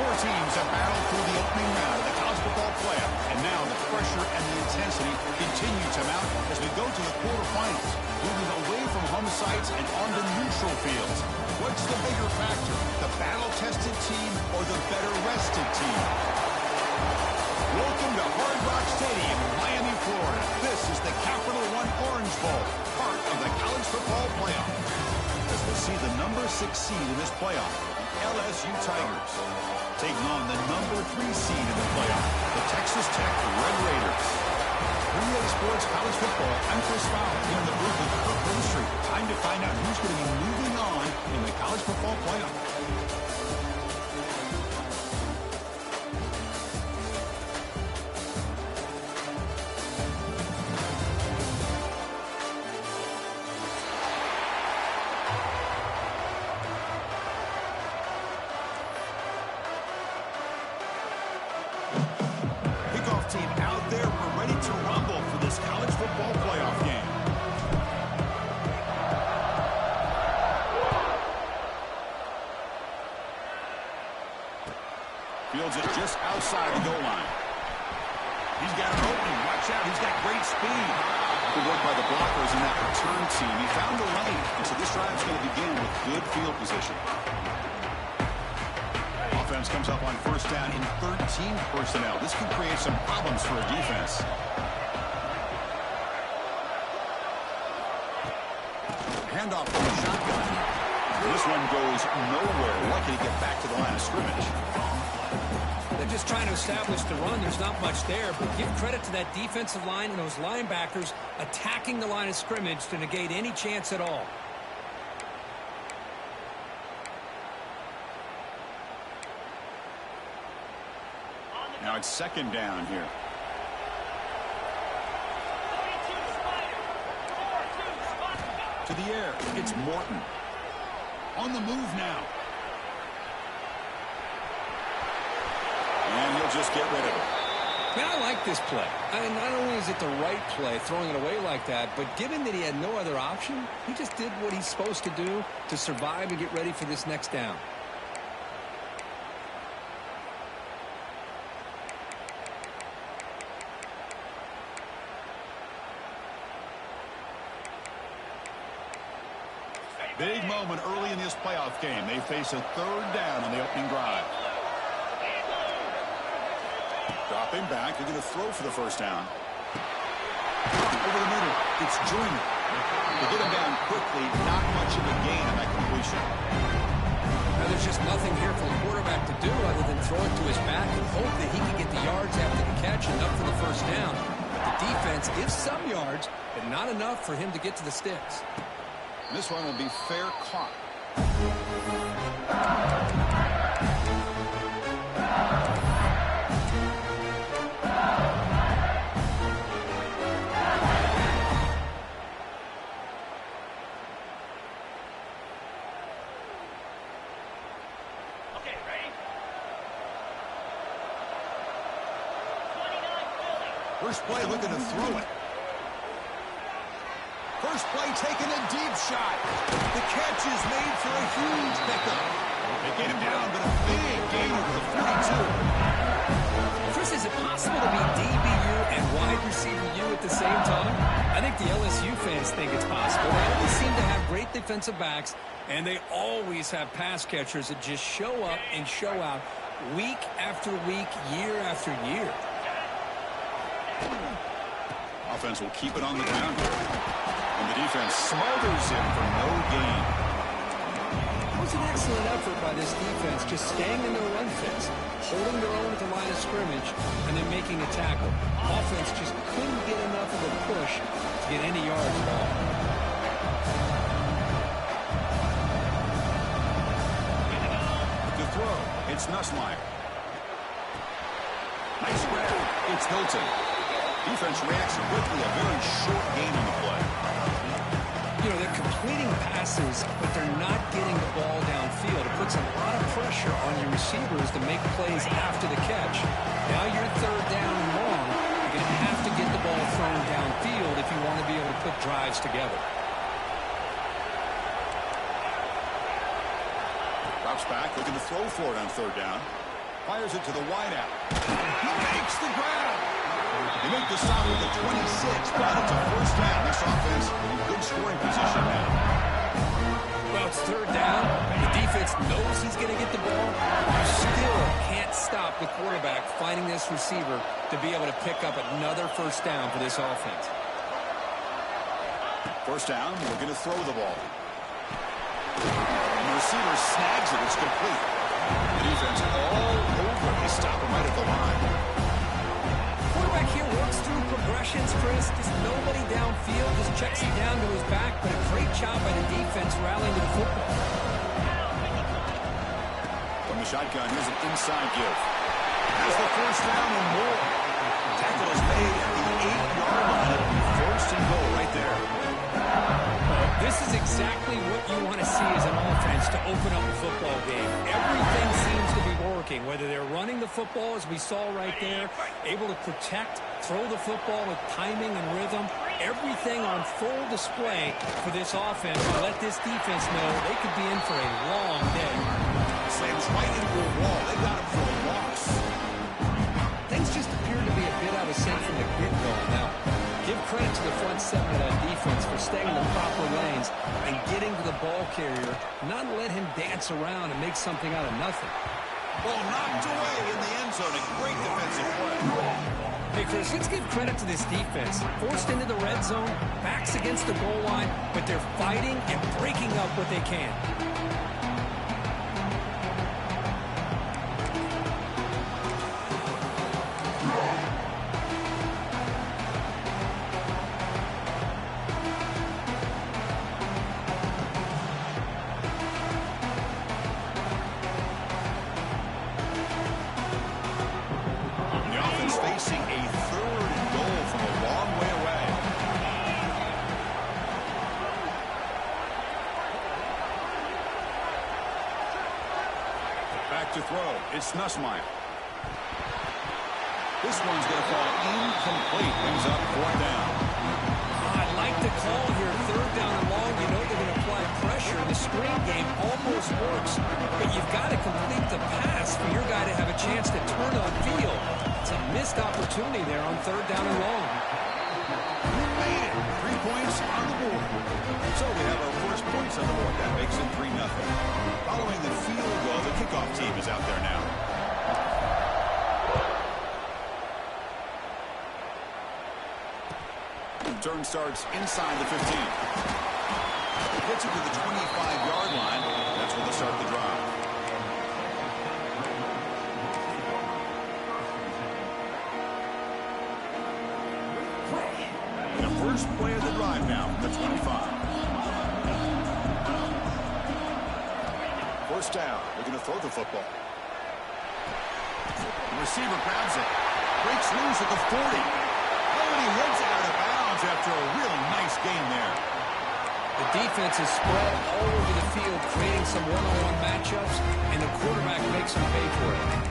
Four teams have battled through the opening round of the college football playoff, and now the pressure and the intensity continue to mount as we go to the quarterfinals, moving away from home sites and onto neutral fields. What's the bigger factor, the battle-tested team or the better-rested team? Welcome to Hard Rock Stadium in Miami, Florida. This is the Capital One Orange Bowl, part of the college football playoff. As we'll see the number 6 seed in this playoff, LSU Tigers, taking on the number 3 seed in the playoff, the Texas Tech Red Raiders. 3A Sports College Football, I'm Chris Fowler here in the booth with Kirk Herbstreit. Time to find out who's going to be moving on in the college football playoff. Team out there, we're ready to rumble for this college football playoff game. Fields it just outside the goal line. He's got an opening. Watch out, he's got great speed. Good work by the blockers in that return team. He found the lane, and so this drive's going to begin with good field position. Offense comes up on first down in 13 personnel. This can create some problems for a defense. Handoff from the shotgun. This one goes nowhere. Lucky to get back to the line of scrimmage. They're just trying to establish the run. There's not much there, but give credit to that defensive line and those linebackers attacking the line of scrimmage to negate any chance at all. Now it's second down here. To the air, it's Morton. On the move now. And he'll just get rid of it. Man, I like this play. Not only is it the right play, throwing it away like that, but given that he had no other option, he just did what he's supposed to do to survive and get ready for this next down. Big moment early in this playoff game. They face a third down on the opening drive. Dropping back. They're going to throw for the first down. Over the middle. It's Joyner. They get him down quickly. Not much of a gain on that completion. Now, there's just nothing here for the quarterback to do other than throw it to his back and hope that he can get the yards after the catch and up for the first down. But the defense gives some yards, but not enough for him to get to the sticks. This one will be fair caught. Okay, ready? First play looking to throw it. First play taking a deep shot. The catch is made for a huge pickup. They get him down, but a big gain over the 42. Chris, is it possible to be DBU and wide receiver U at the same time? I think the LSU fans think it's possible. They always seem to have great defensive backs, and they always have pass catchers that just show up and show out week after week, year after year. Offense will keep it on the ground here. And the defense smothers him for no gain. That was an excellent effort by this defense, just staying in their run fits, holding their own at the line of scrimmage, and then making a tackle. Offense just couldn't get enough of a push to get any yards at all. To throw, it's Nussmeier. Nice grab. It's Hilton. Defense reacts quickly, a very short gain on the play. You know, they're completing passes, but they're not getting the ball downfield. It puts a lot of pressure on your receivers to make plays after the catch. Now you're third down and long. You're going to have to get the ball thrown downfield if you want to be able to put drives together. Drops back, looking to throw for it on third down. Fires it to the wideout. He makes the grab. They make the stop with the 26, but it's a first down. This offense in good scoring position now. Well, it's third down. The defense knows he's going to get the ball. You still can't stop the quarterback finding this receiver to be able to pick up another first down for this offense. First down, we're going to throw the ball. And the receiver snags it. It's complete. The defense all over. They stop him right at the line. Quarterback here works through progressions, Chris. Just nobody downfield. Just checks it down to his back. But a great job by the defense rallying to the football. From the shotgun, here's an inside give. Has the first down and more. Tackle is made at the 8-yard line. First and goal right there. This is exactly what you want to see as an offense to open up a football game. Everything seems to be working, whether they're running the football, as we saw right there, able to protect, throw the football with timing and rhythm. Everything on full display for this offense to let this defense know they could be in for a long day. Slams right into a wall. They got him for a loss. Things just appear to be a bit out of sync from the get-go now. Give credit to the front seven of that defense for staying in the proper lanes and getting to the ball carrier, not let him dance around and make something out of nothing. Ball knocked away in the end zone. A great defensive play. Hey, Chris, let's give credit to this defense. Forced into the red zone, backs against the goal line, but they're fighting and breaking up what they can. To throw. It's Nussmeier. This one's going to fall incomplete. Brings up fourth down. I'd like to call here third down and long. You know they're going to apply pressure. The screen game almost works, but you've got to complete the pass for your guy to have a chance to turn on field. It's a missed opportunity there on third down and long. You made it. 3 points on the board. So we have our first points on the board. That makes it 3-0. Following the field goal, the kickoff team is out there now. Turn starts inside the 15. Gets it to the 25-yard line. That's where they start the drive. The first play of the drive now, the 25. First down. They're going to throw the football. The receiver grabs it. Breaks loose at the 40. Oh, and he heads out of bounds after a real nice game there. The defense is spread all over the field, creating some one-on-one matchups, and the quarterback makes them pay for it.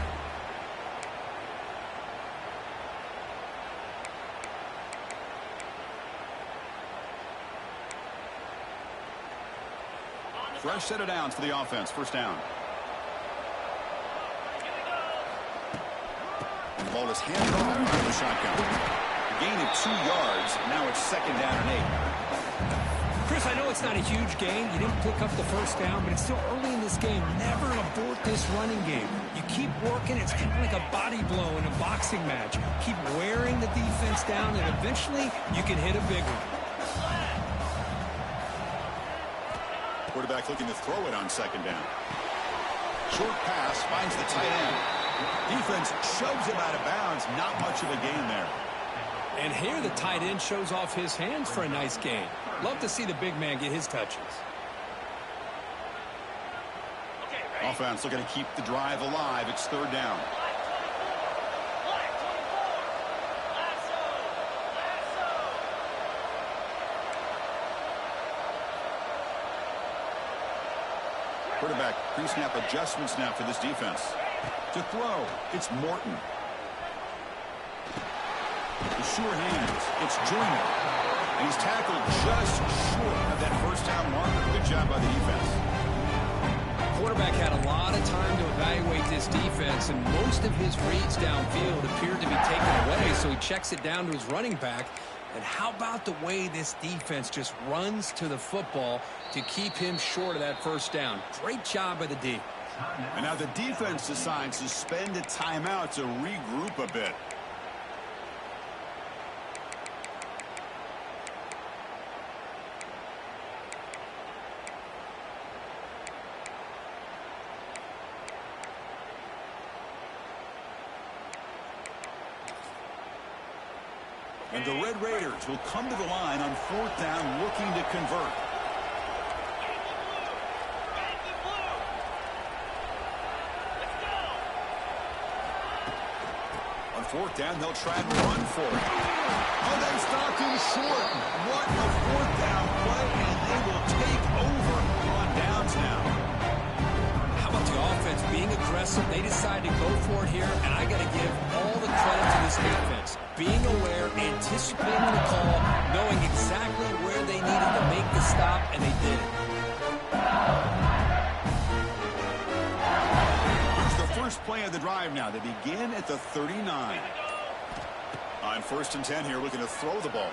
Fresh set of downs for the offense. First down. The ball is handed off out of the shotgun. A gain of 2 yards. Now it's second down and 8. Chris, I know it's not a huge gain. You didn't pick up the first down, but it's still early in this game. Never abort this running game. You keep working. It's kind of like a body blow in a boxing match. Keep wearing the defense down, and eventually you can hit a big one. Quarterback looking to throw it on second down. Short pass finds the tight end. Defense shoves him out of bounds. Not much of a gain there. And here the tight end shows off his hands for a nice gain. Love to see the big man get his touches. Offense looking to keep the drive alive. It's third down. Quarterback pre-snap adjustments now for this defense. To throw, it's Morton. The sure hands, it's Joyner. And he's tackled just short of that first down marker. Good job by the defense. quarterback had a lot of time to evaluate this defense, and most of his reads downfield appeared to be taken away, so he checks it down to his running back. And how about the way this defense just runs to the football to keep him short of that first down? Great job by the D. And now the defense decides to spend a timeout to regroup a bit. And the Red Raiders will come to the line on 4th down looking to convert. On 4th down, they'll try and run for it. Oh, they stopped him short. What a 4th down play, and they will take over on downs now. How about the offense being aggressive? They decide to go for it here, and I got to give all the credit to this defense. Being aware, anticipating the call, knowing exactly where they needed to make the stop, and they did it. Here's the first play of the drive now. They begin at the 39. On 1st and 10 here, looking to throw the ball.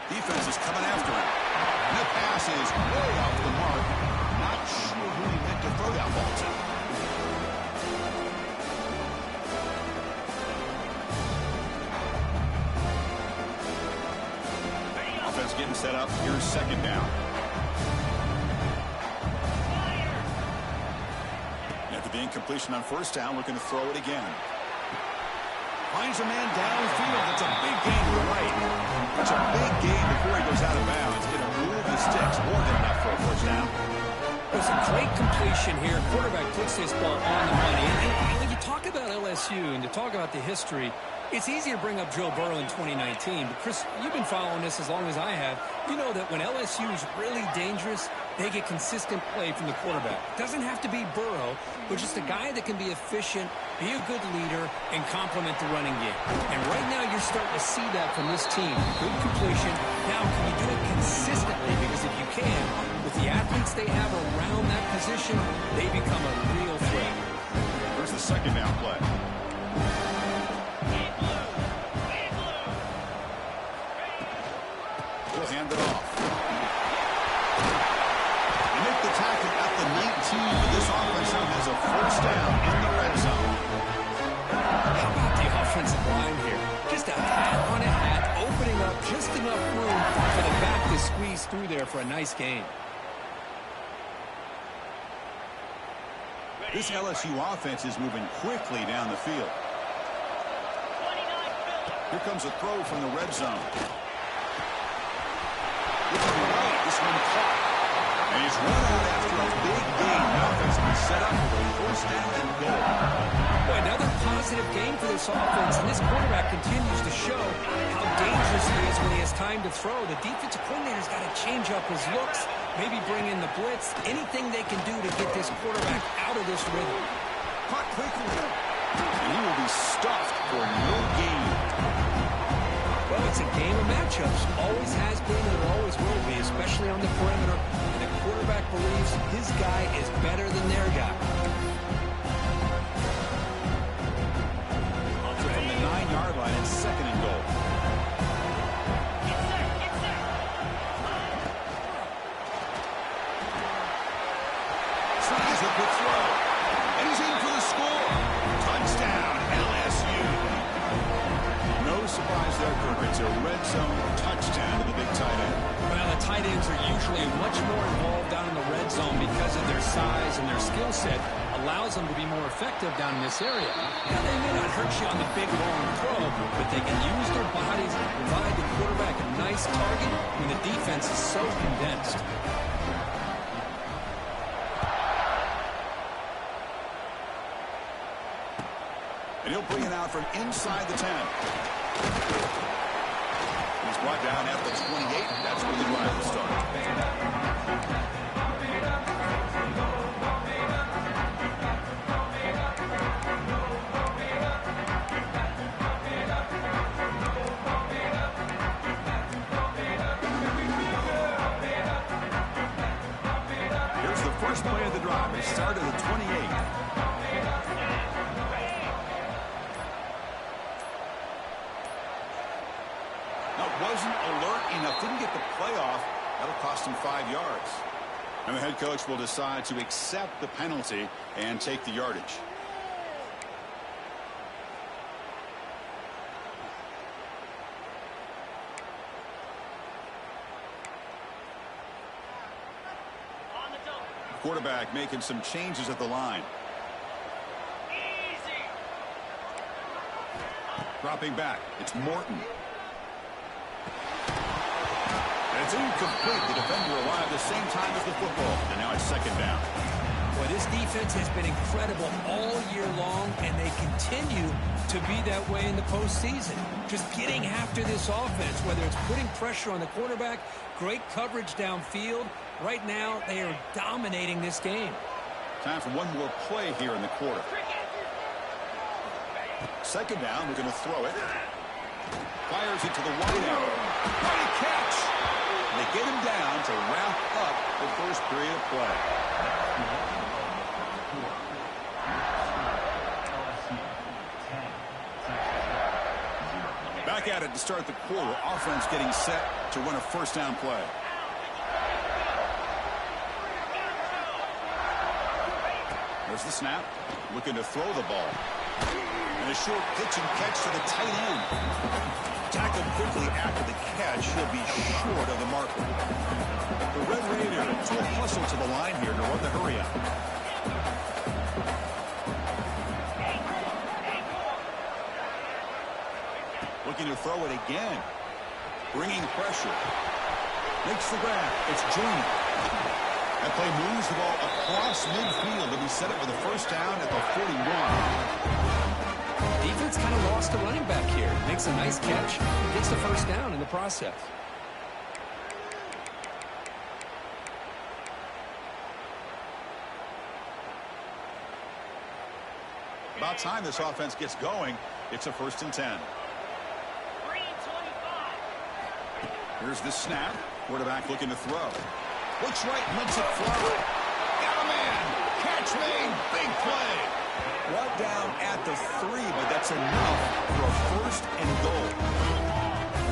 Defense is coming after him. And the pass is way off the mark. Not sure who he meant to throw that ball to. Offense getting set up. Here's 2nd down. After the incompletion on 1st down, looking to throw it again. Finds a man downfield. That's a big gain to the right. It's a big gain before he goes out of bounds. Going to move the sticks. More than enough for a 1st down. It was a great completion here. Quarterback puts this ball on the money. And when you talk about LSU and to talk about the history, it's easy to bring up Joe Burrow in 2019. But, Chris, you've been following this as long as I have. You know that when LSU is really dangerous, they get consistent play from the quarterback. It doesn't have to be Burrow, but just a guy that can be efficient, be a good leader, and complement the running game. And right now you're starting to see that from this team. Good completion. Now, can you do it consistently? Because if you can, with the athletes they have around that position, they become a real threat. Here's the 2nd down play. He'll hand it off. They make the tackle at the 19, but this offense now has a 1st down in the red zone. How about the offensive line here? Just a hat on a hat, opening up just enough room for the back to squeeze through there for a nice gain. This LSU offense is moving quickly down the field. Here comes a throw from the red zone. Looking to the right, this one caught. And he's run out after a big gain. The offense can set up for a 1st down and goal. Boy, another positive game for this offense, and this quarterback continues to show how dangerous he is when he has time to throw. The defensive coordinator's got to change up his looks, maybe bring in the blitz, anything they can do to get this quarterback out of this rhythm. Caught quickly. And he will be stuffed for no gain. Well, it's a game of matchups. Always has been and it always will be, especially on the perimeter. And the quarterback believes his guy is better than their guy. So from the 9-yard line, it's 2nd and goal. Tries a quick throw. And he's in for the score. Touchdown, LSU. No surprise there, Kirk. It's a red zone touchdown to the big tight end. Well, the tight ends are usually much more involved down in the red zone because of their size and their skill set allows them to be more effective down in this area. Now, they may not hurt you on the big, long throw, but they can use their bodies to provide the quarterback a nice target when the defense is so condensed. And he'll bring it out from inside the 10. He's brought down at the 28. That's where the drive will start. Here's the First play of the drive. It started at 28. Wasn't alert enough, didn't get the play off. That'll cost him 5 yards. And the head coach will decide to accept the penalty and take the yardage. Quarterback making some changes at the line. Easy. Dropping back, it's Morton. It's incomplete. The defender arrived the same time as the football. And now it's second down. Well, this defense has been incredible all year long, and they continue to be that way in the postseason. Just getting after this offense, whether it's putting pressure on the quarterback, great coverage downfield. Right now, they are dominating this game. Time for one more play here in the quarter. Second down, we're going to throw it. Fires it to the wideout. Mighty catch! They get him down to wrap up the first period of play. Back at it to start the quarter. Offense getting set to run a first down play. There's the snap. Looking to throw the ball. And a short pitch and catch to the tight end. Tackled quickly after the catch. He'll be short of the marker. The Red Raiders will hustle to the line here to run the hurry up. Looking to throw it again. Bringing pressure. Makes the grab. It's Joyner. That play moves the ball across midfield, and he set it with a first down at the 41. Defense kind of lost the running back here. Makes a nice catch. Gets the first down in the process. About time this offense gets going. It's a 1st and 10. Here's the snap. Quarterback looking to throw. Looks right, lets it fly. Got a man. Catch made. Big play. Brought down at the 3, but that's enough for a 1st and goal.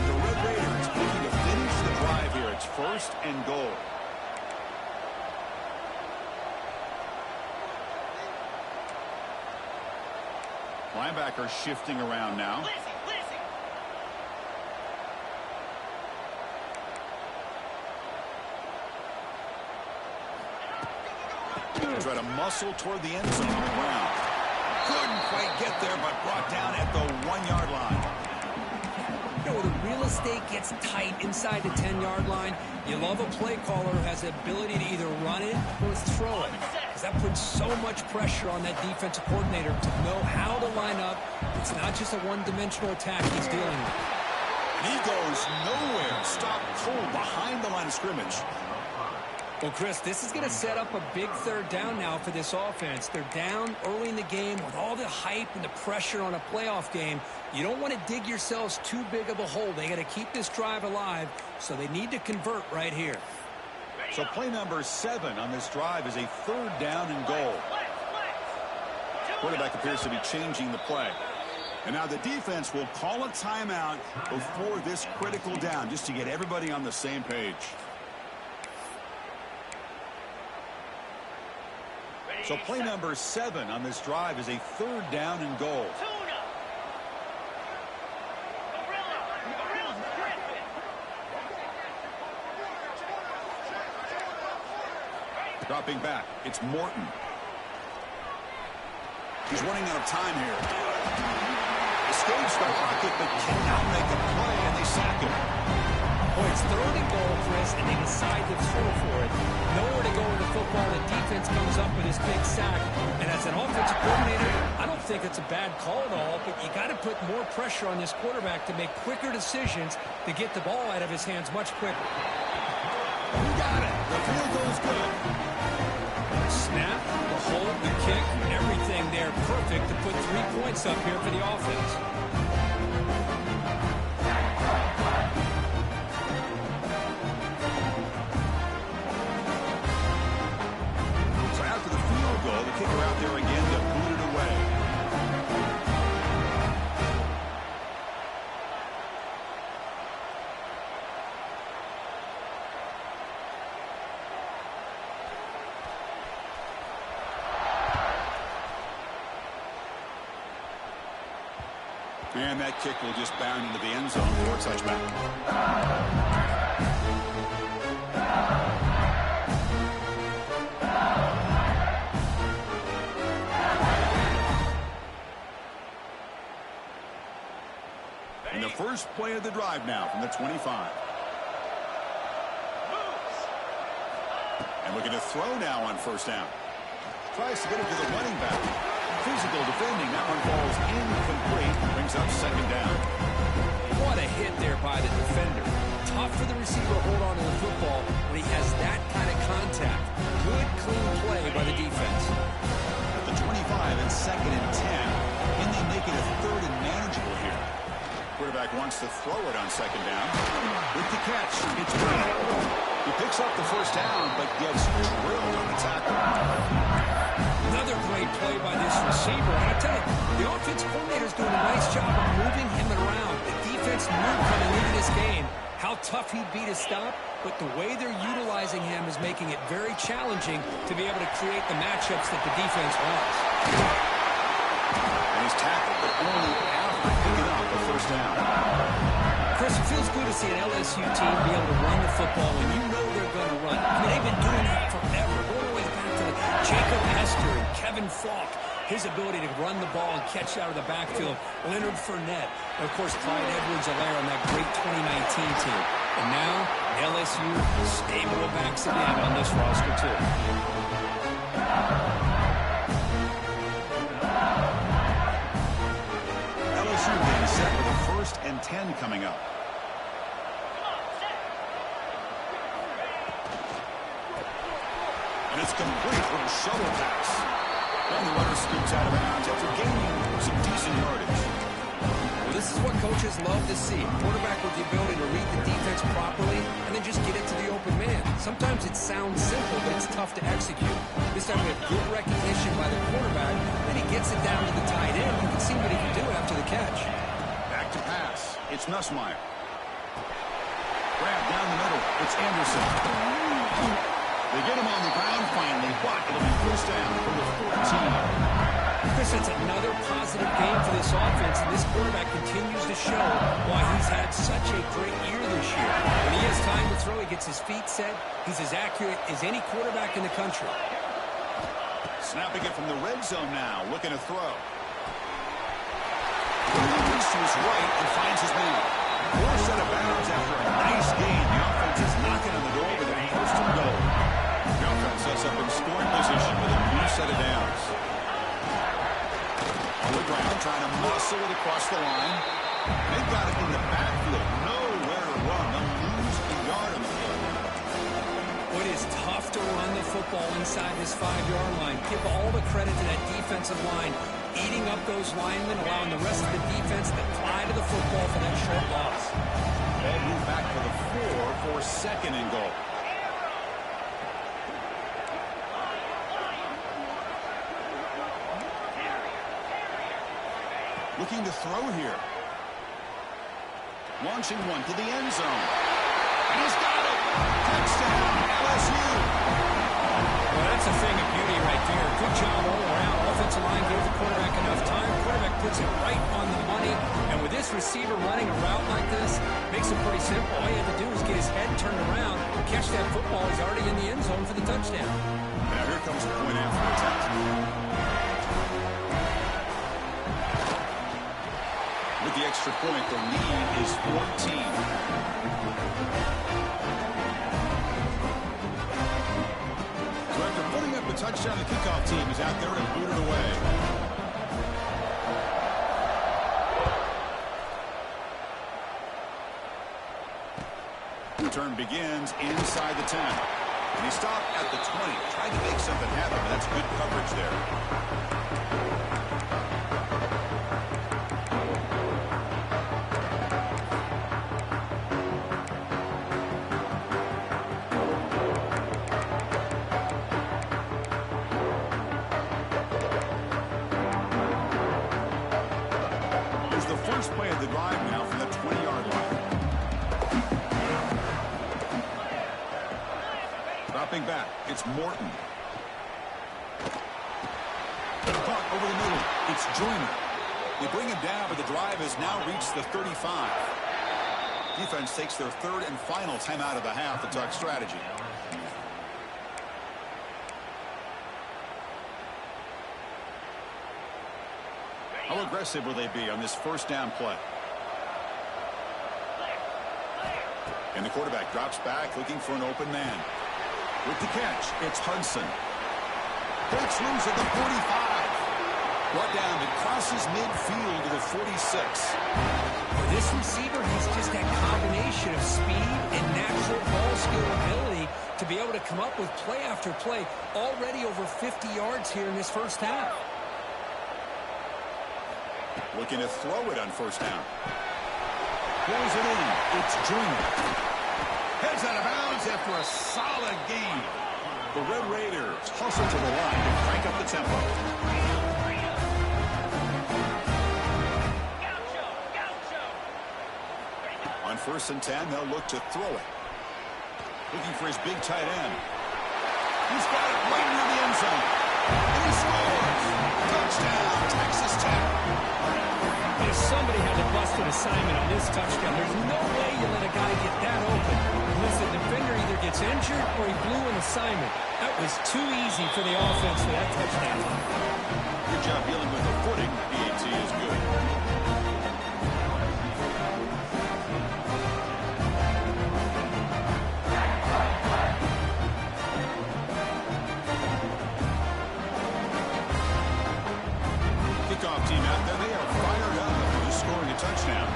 The Red Raiders looking to finish the drive here. It's 1st and goal. Linebacker shifting around now. Try to muscle toward the end zone on the ground. Couldn't quite get there, but brought down at the 1-yard line. You know, when the real estate gets tight inside the 10-yard line, you love a play caller who has the ability to either run it or throw it. Because that puts so much pressure on that defensive coordinator to know how to line up. It's not just a one-dimensional attack he's dealing with. He goes nowhere. Stopped cold behind the line of scrimmage. Well, Chris, this is going to set up a big 3rd down now for this offense. They're down early in the game with all the hype and the pressure on a playoff game. You don't want to dig yourselves too big of a hole. They got to keep this drive alive, so they need to convert right here. So play number 7 on this drive is a 3rd down and goal. Quarterback appears to be changing the play. And now the defense will call a timeout before this critical down, just to get everybody on the same page. So play number 7 on this drive is a 3rd down and goal. Dropping back, it's Morton. He's running out of time here. Escapes the pocket, but cannot make a play, and they sack him. Boy, it's 3rd and goal, Chris, and they decide to throw for it. Nowhere to go with the football. The defense comes up with this big sack. And as an offensive coordinator, I don't think it's a bad call at all, but you got to put more pressure on this quarterback to make quicker decisions to get the ball out of his hands much quicker. You got it. The field goal's good. Snap, the hold, the kick, everything there perfect to put 3 points up here for the offense. kicker out there again to boot it away. And that kick will just bound into the end zone for a touchback. And the first play of the drive now from the 25. And looking to throw now on first down. Tries to get it to the running back. Physical defending. That one falls incomplete. Brings up second down. What a hit there by the defender. Tough for the receiver to hold on to the football when he has that kind of contact. Good, clean play by the defense. At the 25 and second and 10. And they make it a third and manageable here. Quarterback wants to throw it on second down. With the catch, it's Brown. He picks up the first down, but gets drilled on the tackle. Another great play by this receiver. And I tell you, the offense coordinator is doing a nice job of moving him around. The defense knew coming into this game how tough he'd be to stop, but the way they're utilizing him is making it very challenging to be able to create the matchups that the defense wants. And he's tackled, but only after picking up the first down. Chris, it feels good to see an LSU team be able to run the football when you know they're going to run. I mean, they've been doing that forever, going all the way back to Jacob Hester and Kevin Falk. His ability to run the ball and catch out of the backfield. Leonard Fournette. And, of course, Clyde Edwards-Helaire on that great 2019 team. And now, LSU stable of backs again on this roster, too. LSU being set with a 1st and 10 coming up. And it's complete from a shovel pass. And the runner scoops out of bounds after gaining some decent yardage. Well, this is what coaches love to see. A quarterback with the ability to read the defense properly and then just get it to the open man. Sometimes it sounds simple, but it's tough to execute. This time we have good recognition by the quarterback. Then he gets it down to the tight end. You can see what he can do after the catch. Back to pass. It's Nussmeier. Grab down the middle. It's Anderson. They get him on the ground finally, but it'll be first down from the 14. Chris, it's another positive game for this offense, and this quarterback continues to show why he's had such a great year this year. When he has time to throw, he gets his feet set. He's as accurate as any quarterback in the country. Snapping it from the red zone now, looking to throw. He looks to his right and finds his man. Forced out of bounds after a nice gain. The offense is knocking on the door with a first and goal. The offense sets up in scoring position with a new set of downs. On the ground, trying to muscle it across the line. They've got it in the backfield. Nowhere to run. They'll lose a yard on the field. It is tough to run the football inside this 5-yard line. Give all the credit to that defensive line, eating up those linemen, allowing the rest of the defense to fly to the football for that short loss. Ball moved back to the 4 for second and goal. Looking to throw here. Launching one to the end zone. And he's got it. Touchdown, LSU. Well, that's a thing of beauty right there. Good job all around. Offensive line gave the quarterback enough time. Quarterback puts it right on the money. And with this receiver running a route like this, makes it pretty simple. All you have to do is get his head turned around, catch that football. He's already in the end zone for the touchdown. Now here comes the point after attempt. With the extra point, the lead is 14. So after putting up a touchdown, the kickoff team is out there and booted away. Return begins inside the 10. And he stopped at the 20. Tried to make something happen, but that's good coverage there. Dropping back, it's Morton. Caught over the middle, it's Joyner. They bring him down, but the drive has now reached the 35. Defense takes their third and final timeout of the half to talk strategy. How aggressive will they be on this first down play? And the quarterback drops back looking for an open man. With the catch, it's Hudson. Breaks loose at the 45. Brought down, it crosses midfield to the 46. This receiver has just that combination of speed and natural ball skill ability to be able to come up with play after play. Already over 50 yards here in this first half. Looking to throw it on first down. Pulls it in. It's Joyner. Heads out of bounds after a solid game. The Red Raiders hustle to the line to crank up the tempo. On 1st and 10, they'll look to throw it. Looking for his big tight end. He's got it right near the end zone. And he scores. Touchdown, Texas Tech. If somebody had to bust an assignment on this touchdown, there's no way you let a guy get that open unless the defender either gets injured or he blew an assignment. That was too easy for the offense for that touchdown. Good job dealing with the footing. PAT is good. Kickoff team out there. They are fired up after scoring a touchdown.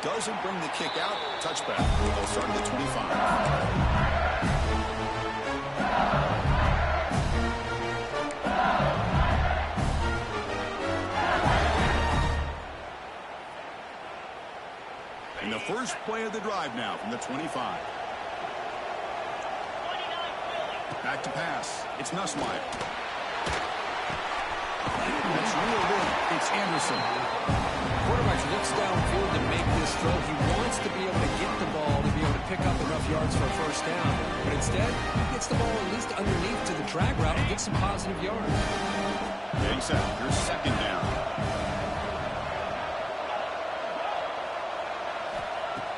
Doesn't bring the kick out. Touchback. They'll start at the 25. And the first play of the drive now from the 25. Back to pass. It's Nussmeier. That's reeled in. It's Anderson. Quarterback looks downfield to make this throw. He wants to be able to get the ball to be able to pick up enough yards for a first down. But instead, he gets the ball at least underneath to the drag route and gets some positive yards. Getting set. Here's second down.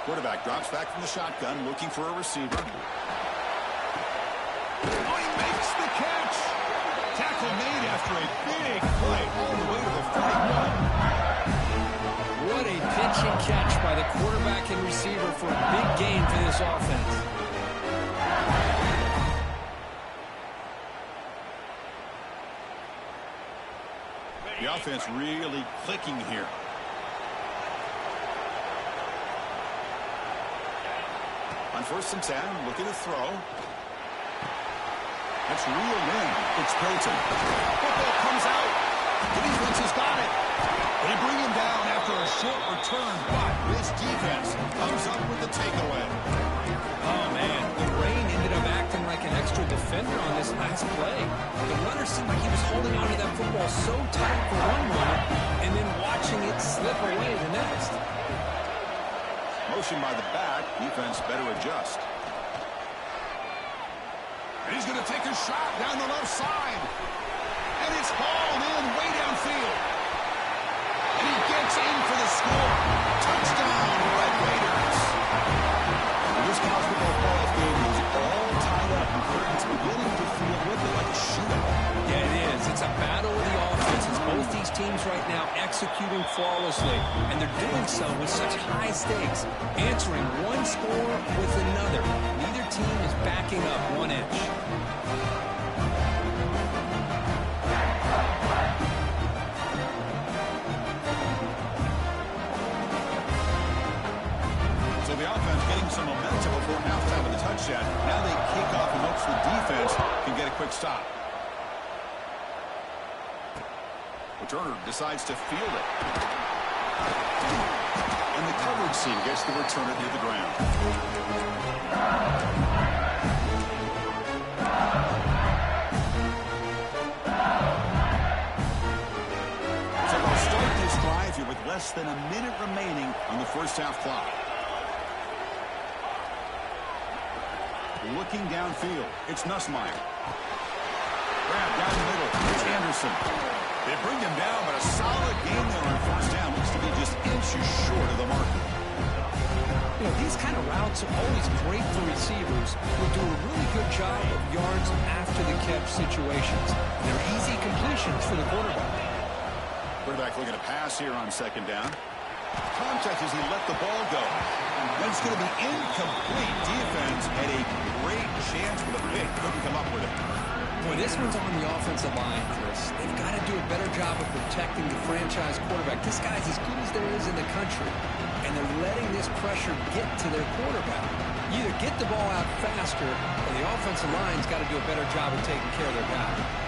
Quarterback drops back from the shotgun, looking for a receiver. Oh, he makes the catch. Tackle made after a big play all the way to the 41. What a pitch and catch by the quarterback and receiver for a big gain for this offense. The offense really clicking here. On 1st and 10, looking to throw. That's reeled in. It's Hilton. Football comes out. The defense has got it. They bring him down after a short return, but this defense comes up with the takeaway. Oh, man. The rain ended up acting like an extra defender on this last play. The runner seemed like he was holding onto that football so tight for one moment and then watching it slip away the next. Motion by the back. Defense better adjust. And he's going to take a shot down the left side. And it's hauled in way downfield. And he gets in for the score. Touchdown, Red Raiders. This college football playoff game is all tied up. It's beginning to feel a little bit like a shootout. Yeah, it is. It's a battle of the offenses. Both these teams right now executing flawlessly. And they're doing so with such high stakes. Answering one score with another. Neither team is backing up 1 inch. So the offense getting some momentum before halftime of the touchdown. Now they kick off and hopes the defense can get a quick stop. Returner decides to field it. And the coverage team gets the returner near the ground. So they'll start this drive here with less than a minute remaining on the first half clock. Looking downfield, it's Nussmeier. Grab down the middle, it's Anderson. They bring him down, but a solid game there on first down. Looks to be just inches short of the marker. You know, these kind of routes are always great for receivers who do a really good job of yards after the catch situations. They're easy completions for the quarterback. Quarterback looking to pass here on second down. Contact as he let the ball go. And it's going to be incomplete. Defense had a great chance for the pick. Couldn't come up with it. Boy, this one's on the offensive line, Chris. They've got to do a better job of protecting the franchise quarterback. This guy's as good as there is in the country. And they're letting this pressure get to their quarterback. You either get the ball out faster, or the offensive line's got to do a better job of taking care of their guy.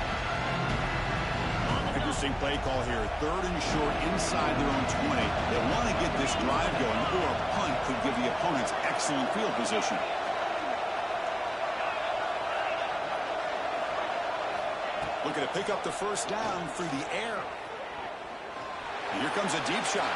Interesting play call here. Third and short inside their own 20. They want to get this drive going, or a punt could give the opponents excellent field position. Looking to pick up the first down through the air. And here comes a deep shot.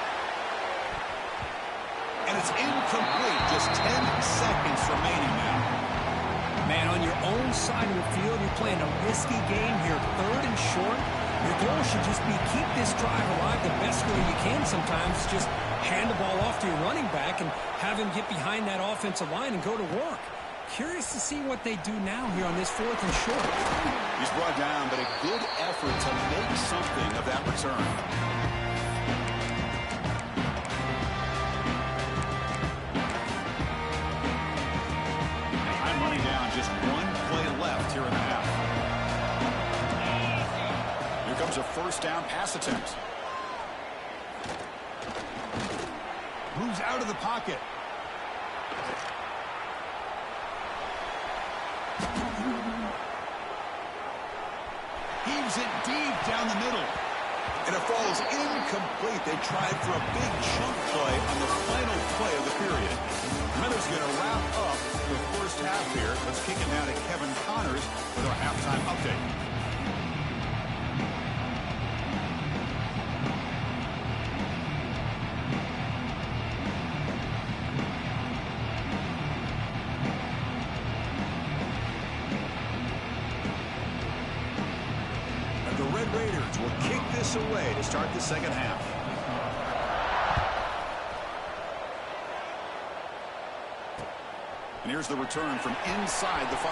And it's incomplete. Just 10 seconds remaining now. Man, on your own side of the field, you're playing a risky game here. Third and short. Your goal should just be keep this drive alive the best way you can sometimes. Just hand the ball off to your running back and have him get behind that offensive line and go to work. Curious to see what they do now here on this fourth and short. He's brought down, but a good effort to make something of that return. Time running down, just one play left here in the half. Here comes a first down pass attempt. Moves out of the pocket. Heaves it deep down the middle. And it falls incomplete. They tried for a big chunk play on the final play of the period. Miller's going to wrap up the first half here. Let's kick it now to Kevin Connors with our halftime update. Raiders will kick this away to start the second half. And here's the return from inside the 5.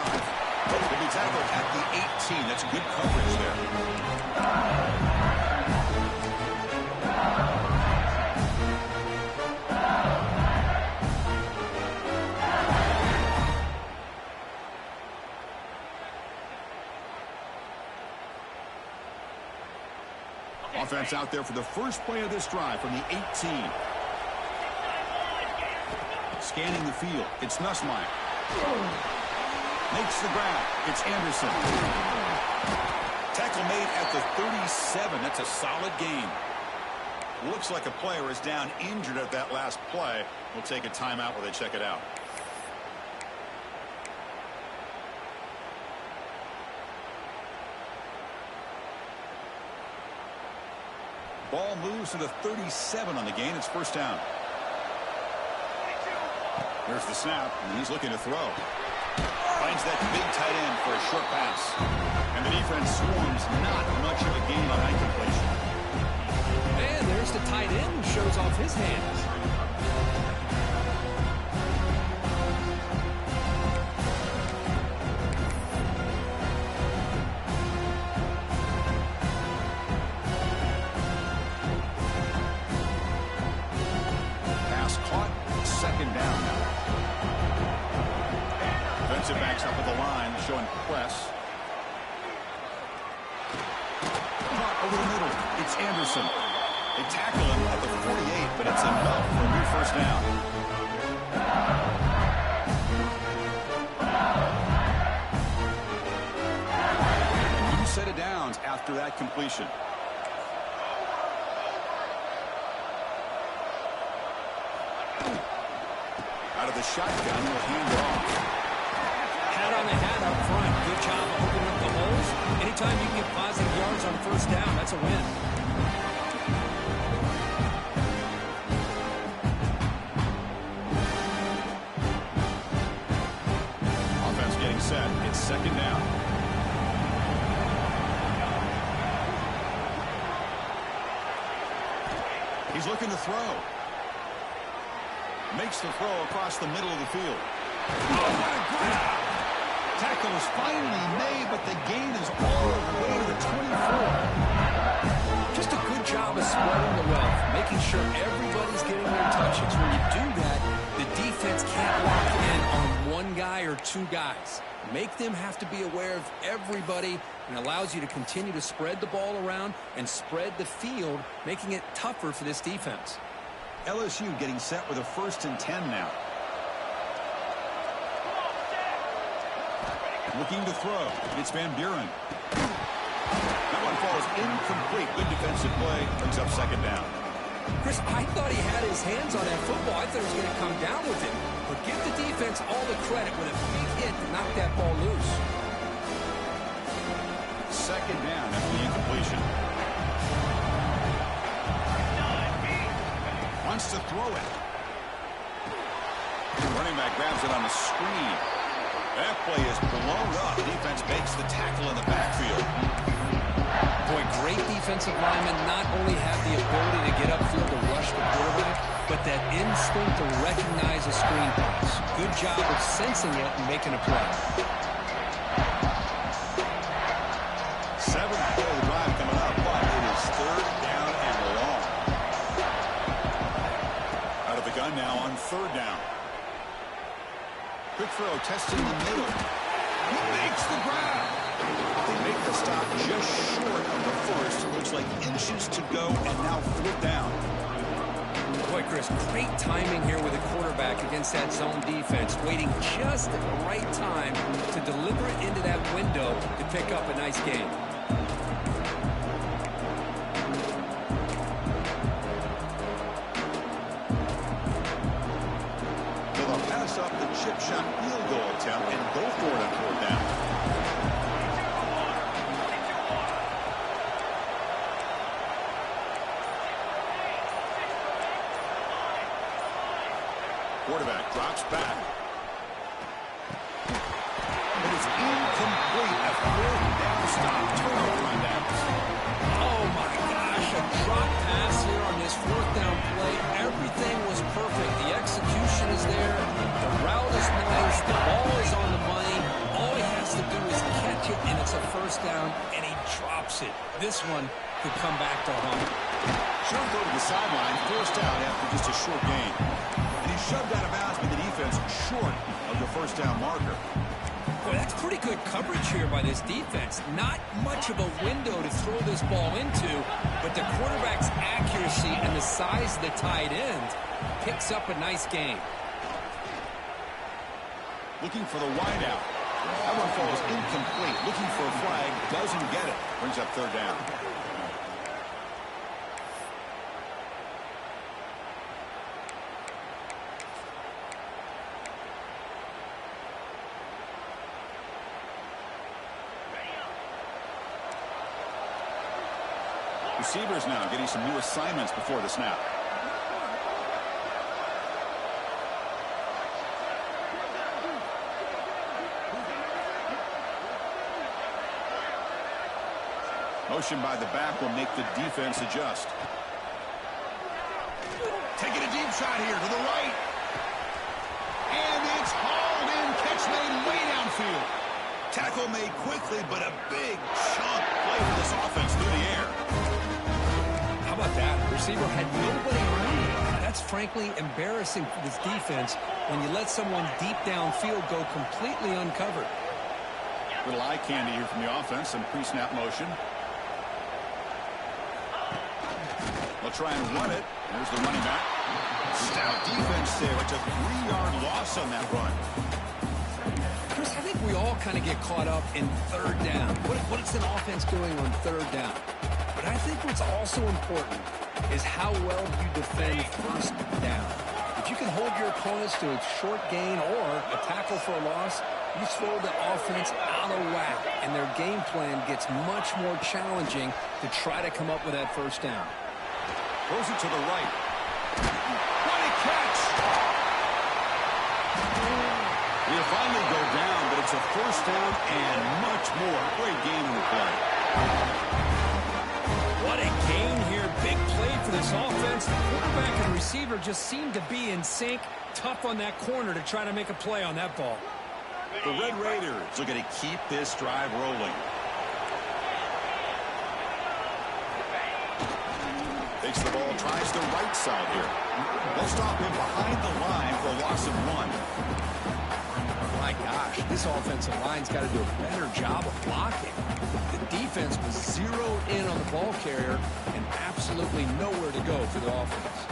Will be tackled at the 18. That's good coverage there. Offense out there for the first play of this drive from the 18. Scanning the field, it's Nussmeier. Makes the grab, it's Anderson. Tackle made at the 37. That's a solid gain. Looks like a player is down injured at that last play. We'll take a timeout while they check it out. Ball moves to the 37 on the gain. It's first down. There's the snap, and he's looking to throw. Finds that big tight end for a short pass. And the defense swarms not much of a gain on that completion. And there's the tight end who shows off his hands. Backs up at the line, showing press. Caught over the middle. It's Anderson. They tackle him at the 48, but it's enough for a new first down. A new set of downs after that completion. Out of the shotgun, he'll hand it off. On the hat up front. Good job of opening up the holes. Anytime you can get positive yards on first down, that's a win. He's looking to throw. Makes the throw across the middle of the field. Oh, what a grab! Tackle is finally made, but the gain is all the way to the 24. Just a good job of spreading the wealth, making sure everybody's getting their touches. When you do that, the defense can't lock in on one guy or two guys. Make them have to be aware of everybody, and allows you to continue to spread the ball around and spread the field, making it tougher for this defense. LSU getting set with a 1st and 10 now. Looking to throw. It's Van Buren. That one falls incomplete. Good defensive play. Brings up 2nd down. Chris, I thought he had his hands on that football. I thought he was going to come down with it. But give the defense all the credit with a big hit to knock that ball loose. 2nd down after the incompletion. Wants to throw it. Running back grabs it on the screen. That play is blown up. Defense makes the tackle in the backfield. Boy, great defensive linemen not only have the ability to get upfield to rush the quarterback, but that instinct to recognize a screen pass. Good job of sensing it and making a play. 7th play of the drive coming up, but it is 3rd down and long. Out of the gun now on 3rd down. Quick throw, testing the middle. He makes the grab. They make the stop just short of the 1st. Looks like inches to go, and now 4th down. Boy, Chris, great timing here with the quarterback against that zone defense, waiting just at the right time to deliver it into that window to pick up a nice gain. They'll pass up the chip shot field goal attempt and go for it on 4th down. Quarterback drops back. But it's incomplete. A 4th down stop. Turnover on downs. Oh, my gosh. A drop pass here on this 4th down play. Everything was perfect. The execution is there. The route is nice. The ball is on the money. All he has to do is catch it, and it's a 1st down, and he drops it. This one could come back to haunt. Shoved over the sideline. Forced out after just a short gain. Shoved out of bounds by the defense short of the 1st down marker. Boy, that's pretty good coverage here by this defense. Not much of a window to throw this ball into, but the quarterback's accuracy and the size of the tight end picks up a nice gain. Looking for the wideout. That one falls incomplete. Looking for a flag. Doesn't get it. Brings up 3rd down. Receivers now getting some new assignments before the snap. Motion by the back will make the defense adjust. Taking a deep shot here to the right. And it's hauled in. Catch made way downfield. Tackle made quickly, but a big chunk play for this offense through the air. How about that? The receiver had nobody around him. That's frankly embarrassing for this defense when you let someone deep downfield go completely uncovered. Little eye candy here from the offense. Some pre-snap motion. They'll try and run it. There's the running back. Stout defense there. It's a 3-yard loss on that run. Chris, I think we all kind of get caught up in 3rd down. What is an offense doing on 3rd down? But I think what's also important is how well you defend 1st down. If you can hold your opponents to a short gain or a tackle for a loss, you throw the offense out of whack, and their game plan gets much more challenging to try to come up with that 1st down. Throws it to the right. What a catch! He'll finally go down, but it's a 1st down and much more. Great game in the play. What a gain here big play for this offense. The quarterback and receiver just seem to be in sync. Tough on that corner to try to make a play on that ball. The Red Raiders looking to keep this drive rolling. Takes the ball, tries the right side here. They'll stop him behind the line for a loss of 1. My gosh, this offensive line's got to do a better job of blocking. The defense was zeroed in on the ball carrier and absolutely nowhere to go for the offense.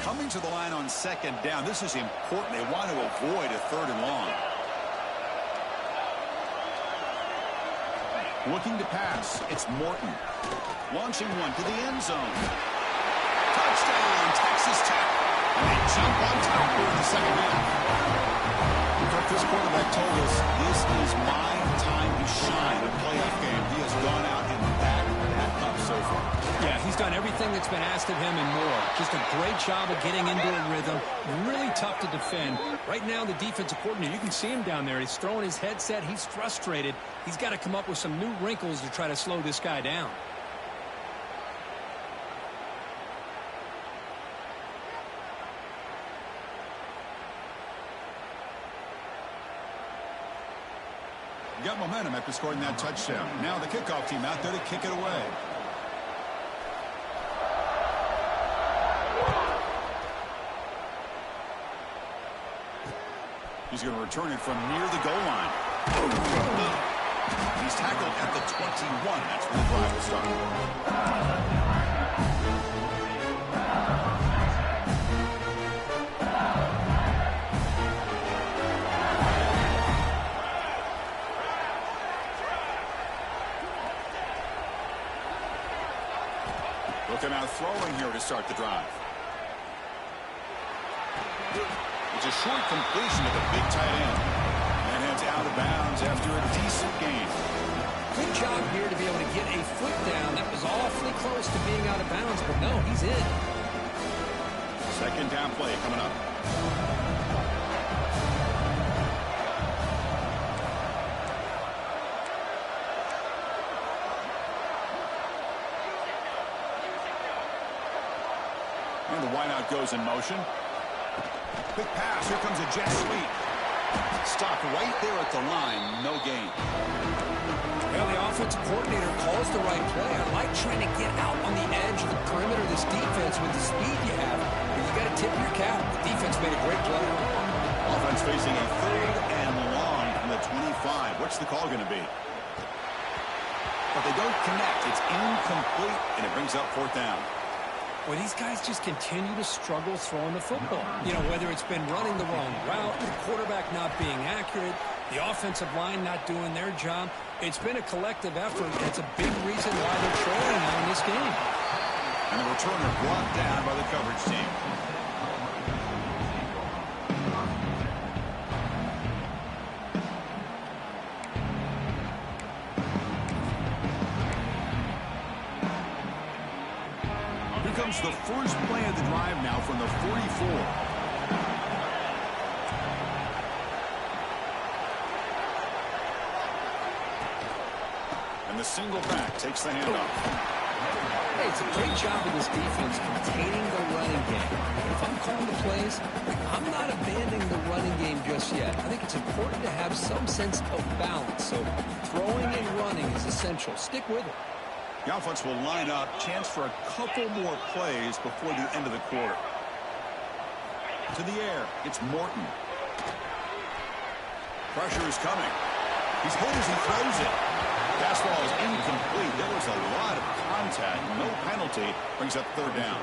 Coming to the line on 2nd down, this is important. They want to avoid a 3rd and long. Looking to pass, it's Morton. Launching one to the end zone. Touchdown, Texas Tech. And they jump on top here in the second half. This quarterback told us this is my time to shine, a playoff game. He has gone out and backed that up so far. Yeah, he's done everything that's been asked of him and more. Just a great job of getting into a rhythm. Really tough to defend. Right now, the defensive coordinator, you can see him down there. He's throwing his headset. He's frustrated. He's got to come up with some new wrinkles to try to slow this guy down. Got momentum after scoring that touchdown. Now the kickoff team out there to kick it away. He's going to return it from near the goal line. He's tackled at the 21. That's where the drive will start. Looking out throwing here to start the drive. It's a short completion to the big tight end. And heads out of bounds after a decent gain. Good job here to be able to get a foot down. That was awfully close to being out of bounds, but no, he's in. 2nd down play coming up. And the wideout goes in motion. Quick pass. Here comes a jet sweep. Stopped right there at the line. No gain. Well, the offensive coordinator calls the right play. I like trying to get out on the edge of the perimeter of this defense with the speed you have. But you got to tip your cap. The defense made a great play. Offense facing a 3rd and long from the 25. What's the call going to be? But they don't connect. It's incomplete, and it brings up 4th down. Well, these guys just continue to struggle throwing the football. You know, whether it's been running the wrong route, the quarterback not being accurate, the offensive line not doing their job. It's been a collective effort. It's a big reason why they're trailing now in this game. And the returner brought down by the coverage team. Comes the first play of the drive now from the 44. And the single back takes the handoff. Hey, it's a great job of this defense containing the running game. If I'm calling the plays, I'm not abandoning the running game just yet. I think it's important to have some sense of balance. So throwing and running is essential. Stick with it. The offense will line up. Chance for a couple more plays before the end of the quarter. To the air. It's Morton. Pressure is coming. He's hit as he throws it. Fastball is incomplete. There was a lot of contact. No penalty. Brings up 3rd down.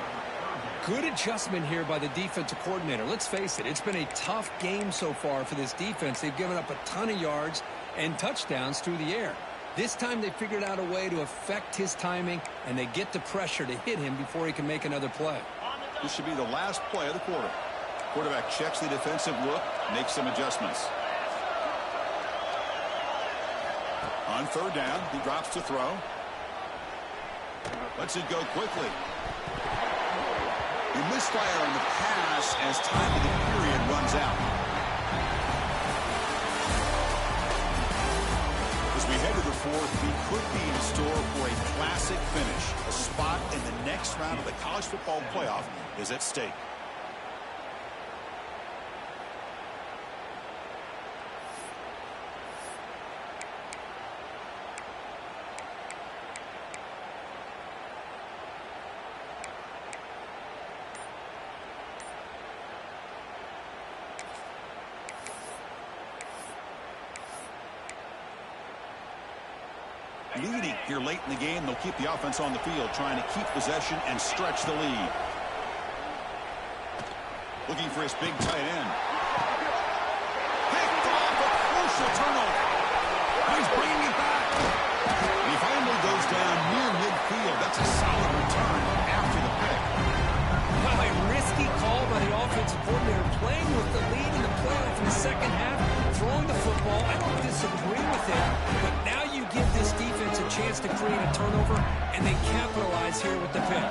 Good adjustment here by the defensive coordinator. Let's face it, it's been a tough game so far for this defense. They've given up a ton of yards and touchdowns through the air. This time they figured out a way to affect his timing, and they get the pressure to hit him before he can make another play. This should be the last play of the quarter. Quarterback checks the defensive look, makes some adjustments. On 3rd down, he drops to throw. Lets it go quickly. He misfire on the pass as time of the period runs out. As we head to the fourth, we could be in store for a classic finish. A spot in the next round of the college football playoff is at stake. Leading here late in the game, they'll keep the offense on the field, trying to keep possession and stretch the lead. Looking for his big tight end. Picked off, a crucial turnover. He's bringing it back. And he finally goes down near midfield. That's a solid return after the pick. Well, a risky call by the offensive coordinator, playing with the lead in the playoff in the second half, throwing the football. I don't disagree with it, but now you give this defense a chance to create a turnover, and they capitalize here with the pick.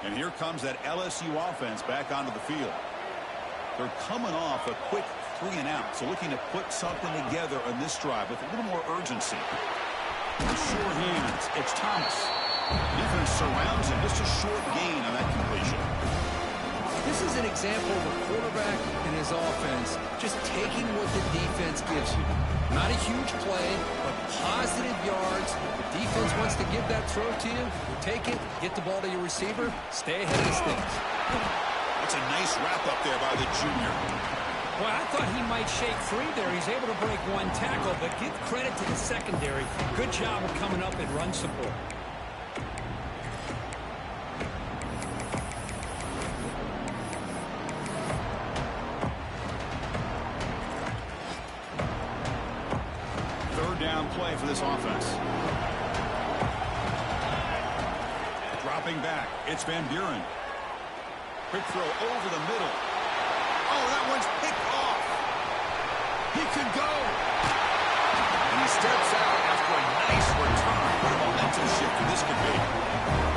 And here comes that LSU offense back onto the field. They're coming off a quick 3-and-out, so looking to put something together on this drive with a little more urgency. Sure hands. It's Thomas. Defense surrounds him. Just a short gain on that completion. This is an example of a quarterback and his offense just taking what the defense gives you. Not a huge play, but positive yards. The defense wants to give that throw to you. You take it, get the ball to your receiver, stay ahead of the sticks. That's a nice wrap up there by the junior. Well, I thought he might shake free there. He's able to break one tackle, but give credit to the secondary. Good job of coming up and run support. Third down play for this offense. Dropping back, it's Van Buren. Quick throw over the middle. Oh, that one's picked off. He could go. And he steps out after a nice return. What a momentum shift this could be.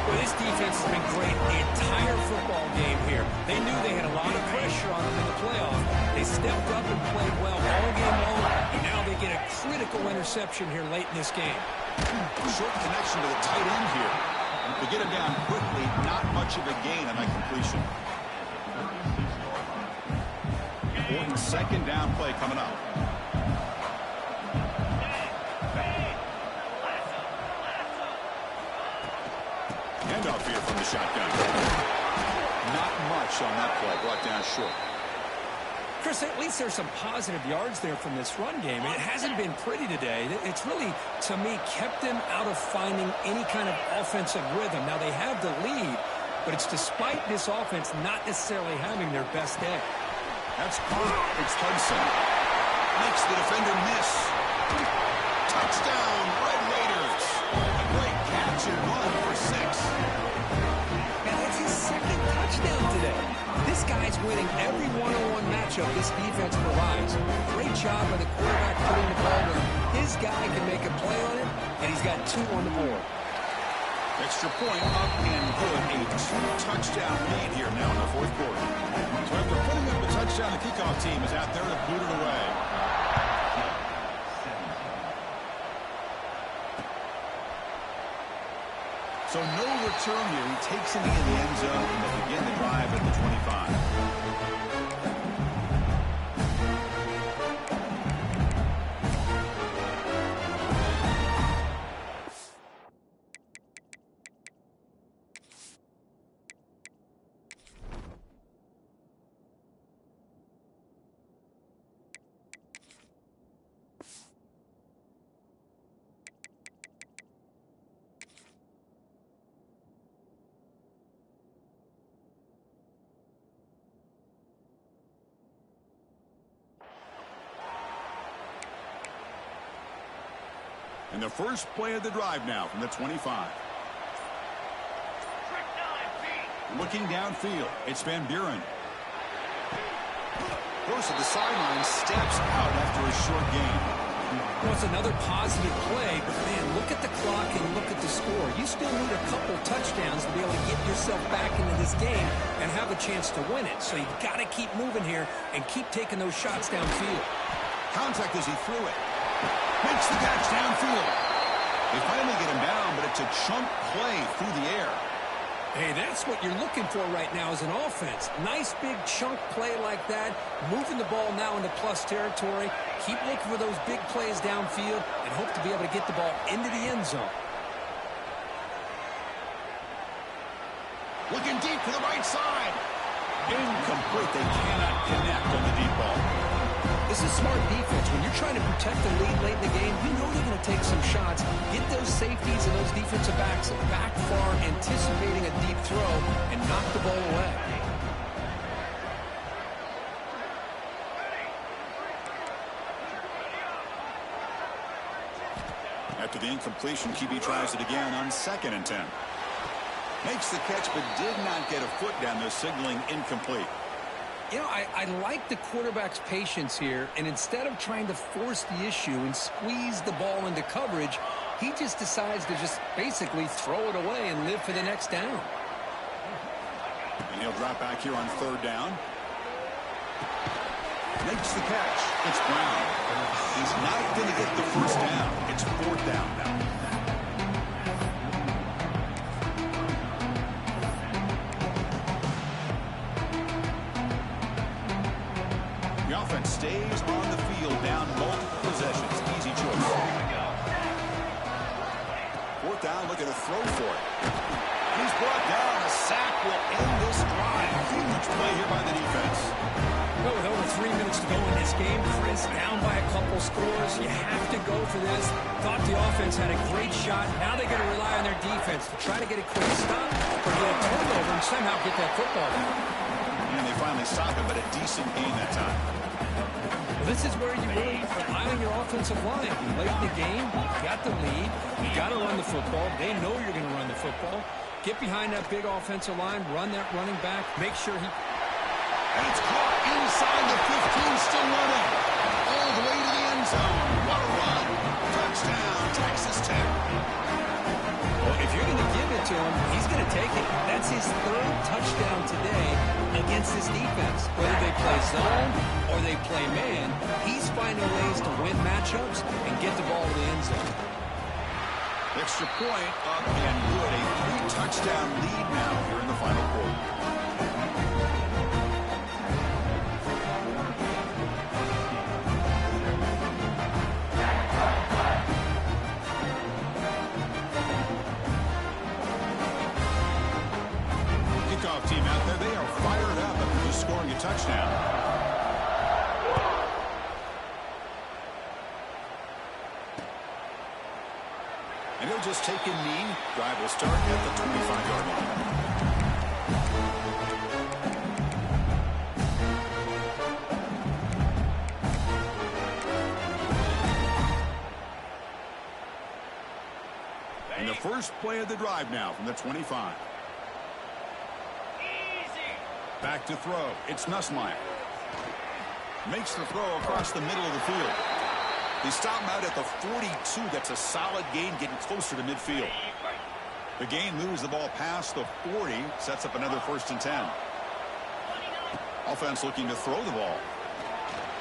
Well, this defense has been great the entire football game here. They knew they had a lot of pressure on them in the playoff. They stepped up and played well all game long, and now they get a critical interception here late in this game. Short connection to the tight end here. To get him down quickly, not much of a gain on that completion. Important second down play coming up. Handoff here from the shotgun. Not much on that play, brought down short. Chris, at least there's some positive yards there from this run game. It hasn't been pretty today. It's really, to me, kept them out of finding any kind of offensive rhythm. Now, they have the lead, but it's despite this offense not necessarily having their best day. That's caught. It's Hudson. Makes the defender miss. Touchdown, Red Raiders. A great catch and run for 6. And that's his second touchdown today. This guy's winning every one-on-one matchup this defense provides. Great job by the quarterback putting the ball where his guy can make a play on it, and he's got 2 on the board. Extra point up and good. A 2-touchdown lead here now in the fourth quarter. So after putting up a touchdown, the kickoff team is out there to boot it away. So no return here. He takes it in the end zone and they begin the drive at the 25. And the first play of the drive now from the 25. Looking downfield, it's Van Buren. Goes to the sideline, steps out after a short gain. Well, it's another positive play, but man, look at the clock and look at the score. You still need a couple touchdowns to be able to get yourself back into this game and have a chance to win it. So you've got to keep moving here and keep taking those shots downfield. Contact as he threw it. Makes the catch downfield. They finally get him down, but it's a chunk play through the air. Hey, that's what you're looking for right now as an offense. Nice big chunk play like that, moving the ball now into plus territory. Keep looking for those big plays downfield and hope to be able to get the ball into the end zone. Looking deep to the right side. Incomplete. They cannot connect on the deep ball. This is smart defense. When you're trying to protect the lead late in the game, you know they're going to take some shots. Get those safeties and those defensive backs back far, anticipating a deep throw, and knock the ball away. After the incompletion, QB tries it again on 2nd and 10. Makes the catch, but did not get a foot down there, signaling incomplete. You know, I like the quarterback's patience here, and instead of trying to force the issue and squeeze the ball into coverage, he just decides to just basically throw it away and live for the next down. And he'll drop back here on 3rd down. Makes the catch. It's Brown. He's not going to get the first down. It's 4th down now. The offense stays on the field, down multiple possessions. Easy choice. 4th down, looking to throw for it. He's brought down. A sack will end this drive. Huge play here by the defense. Well, with over 3 minutes to go in this game, Chris, down by a couple scores, you have to go for this. Thought the offense had a great shot. Now they're going to rely on their defense to try to get a quick stop or get a turnover and somehow get that football back. And they finally stop it, but a decent gain that time. Well, this is where you really rely on your offensive line. Late in the game, you got the lead. You got to run the football. They know you're going to run the football. Get behind that big offensive line, run that running back, make sure he... And it's caught inside the 15, still running. All the way to the end zone. What a run. Touchdown, Texas Tech. Well, if you're going to give it to him, he's going to take it. That's his 3rd touchdown today against this defense. Whether they play zone or they play man, he's finding ways to win matchups and get the ball to the end zone. Extra point up and good. A 3-touchdown lead now here in the final quarter. Kickoff team out there, they are fired up after just scoring a touchdown. And he'll just take a knee. Drive will start at the 25-yard line. And the first play of the drive now from the 25. Back to throw. It's Nussmeier. Makes the throw across the middle of the field. They stop him out at the 42. That's a solid gain, getting closer to midfield. The gain moves the ball past the 40, sets up another 1st and 10. Offense looking to throw the ball.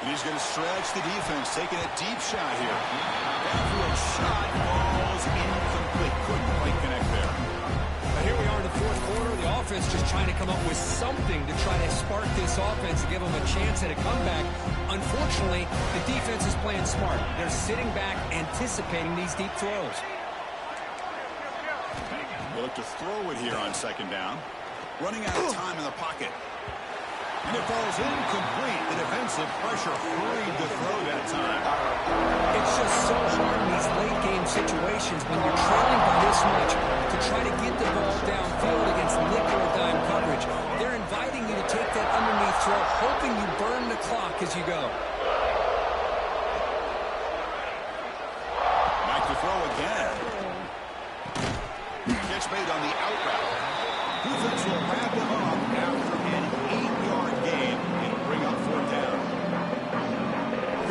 And he's going to stretch the defense, taking a deep shot here. Downfield shot falls incomplete. Couldn't quite connect there. But here we are in the 4th quarter. The offense just trying to come up with something to try to spark this offense and give them a chance at a comeback. Unfortunately, the defense is playing smart. They're sitting back, anticipating these deep throws. They'll look to throw it here on 2nd down. Running out of time in the pocket. And it falls incomplete. The defensive pressure hurried the throw that time. It's just so hard in these late-game situations when you're trailing by this much to try to get the ball downfield against nickel or dime coverage. They're inviting you to take that underneath throw, hoping you burn the clock as you go. Back to throw again. Catch made on the out route. Defense will wrap him up after an 8-yard gain. It'll bring up 4th down.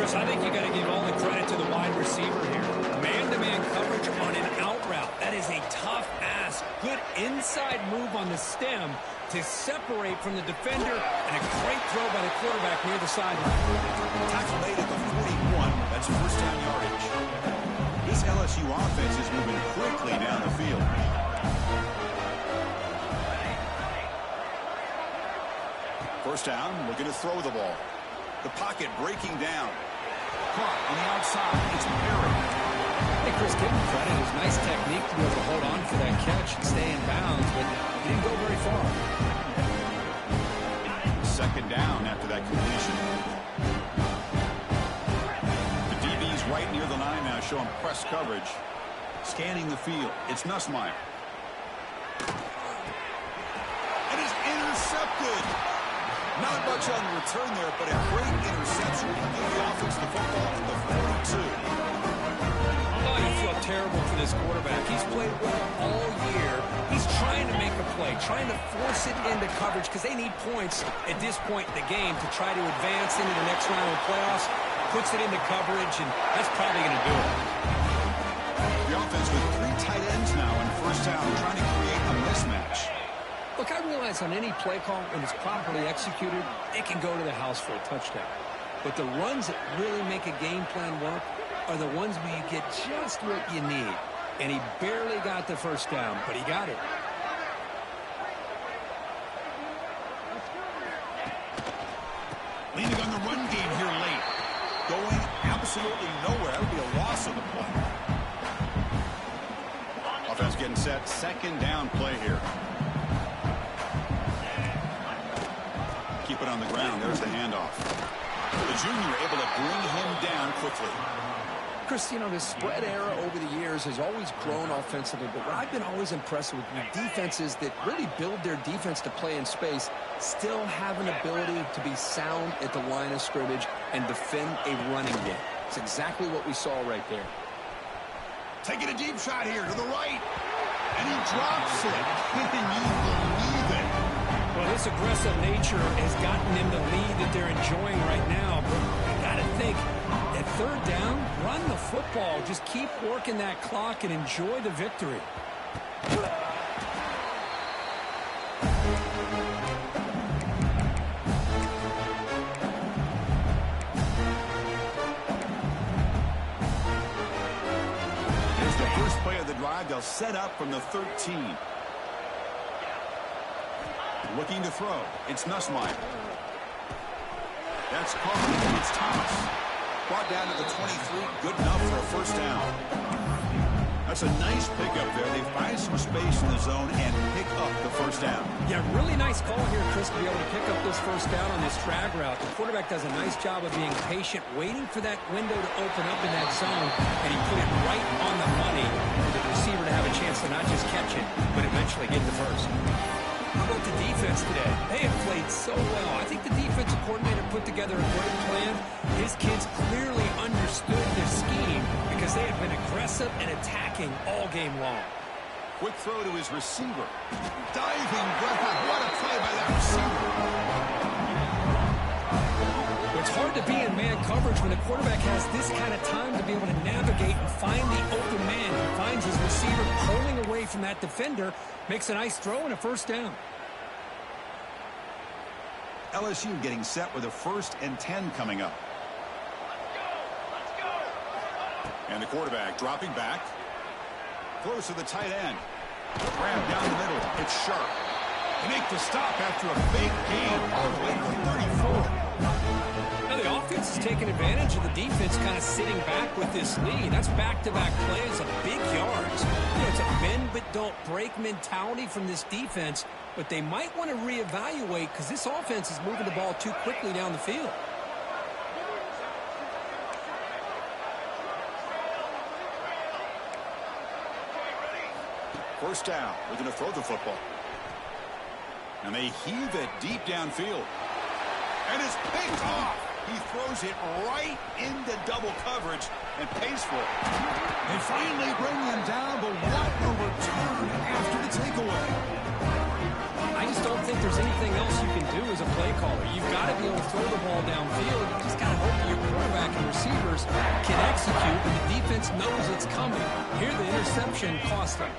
Chris, I think you got to give all the credit to the wide receiver here. Man-to-man coverage on an out route. That is a tough ask. Good inside move on the stem to separate from the defender, and a great throw by the quarterback near the sideline. Tackle made at the 41. That's first down yardage. This LSU offense is moving quickly down the field. First down, looking to throw the ball. The pocket breaking down. Caught on the outside. It's Perry. Hey, Chris, give him credit. It was nice technique to be able to hold on for that catch and stay in bounds, but he didn't go very far. Second down after that completion. The DB's right near the line now, showing press coverage. Scanning the field. It's Nussmeier. And it's intercepted. Not much on the return there, but a great interception to give the offense the football at the 42. Oh, you feel terrible for this quarterback. He's played well all year. He's trying to make a play, trying to force it into coverage because they need points at this point in the game to try to advance into the next round of the playoffs. Puts it into coverage, and that's probably going to do it. The offense with 3 tight ends now in first down, trying to create a mismatch. Look, I realize on any play call, when it's properly executed, it can go to the house for a touchdown. But the runs that really make a game plan work are the ones where you get just what you need. And he barely got the first down, but he got it. Leaning on the run game here late. Going absolutely nowhere. That would be a loss of the play. Offense getting set. Second down play here. Keep it on the ground. There's the handoff. The junior able to bring him down quickly. Chris, you know, the spread era over the years has always grown offensively, but what I've been always impressed with defenses that really build their defense to play in space still have an ability to be sound at the line of scrimmage and defend a running game. It's exactly what we saw right there. Taking a deep shot here to the right. And he drops it. Can you believe it? Well, this aggressive nature has gotten them the lead that they're enjoying right now. But you got to think, at third down, run the football. Just keep working that clock and enjoy the victory. Here's the first play of the drive. They'll set up from the 13. Looking to throw. It's Nussmeier. That's caught. It's Thomas. Brought down to the 23. Good enough for a first down. That's a nice pickup there. They find some space in the zone and pick up the first down. Yeah, really nice call here, Chris, to be able to pick up this first down on this drag route. The quarterback does a nice job of being patient, waiting for that window to open up in that zone, and he put it right on the money for the receiver to have a chance to not just catch it, but eventually get the first. How about the defense today? They have played so well. I think the defensive coordinator put together a great plan. His kids clearly understood their scheme because they have been aggressive and attacking all game long. Quick throw to his receiver. Diving grab. What a play by that receiver. It's hard to be in man coverage when the quarterback has this kind of time to be able to navigate and find the open man. He finds his receiver pulling away from that defender, makes a nice throw and a first down. LSU getting set with a 1st and 10 coming up. Let's go. And the quarterback dropping back. Throws to the tight end. Grab down the middle. It's Sharp. They make the stop after a big gain all the way to 34. Now the offense is taking advantage of the defense kind of sitting back with this lead. That's back-to-back plays of big yards. You know, it's a bend but don't break mentality from this defense, but they might want to reevaluate because this offense is moving the ball too quickly down the field. First down. We're going to throw the football. And they heave it deep downfield. And it's picked off. He throws it right into double coverage and pays for it. They finally bring him down, but what a return after the takeaway. I just don't think there's anything else you can do as a play caller. You've got to be able to throw the ball downfield. You just got to hope that your quarterback and receivers can execute, and the defense knows it's coming. Here, the interception cost them.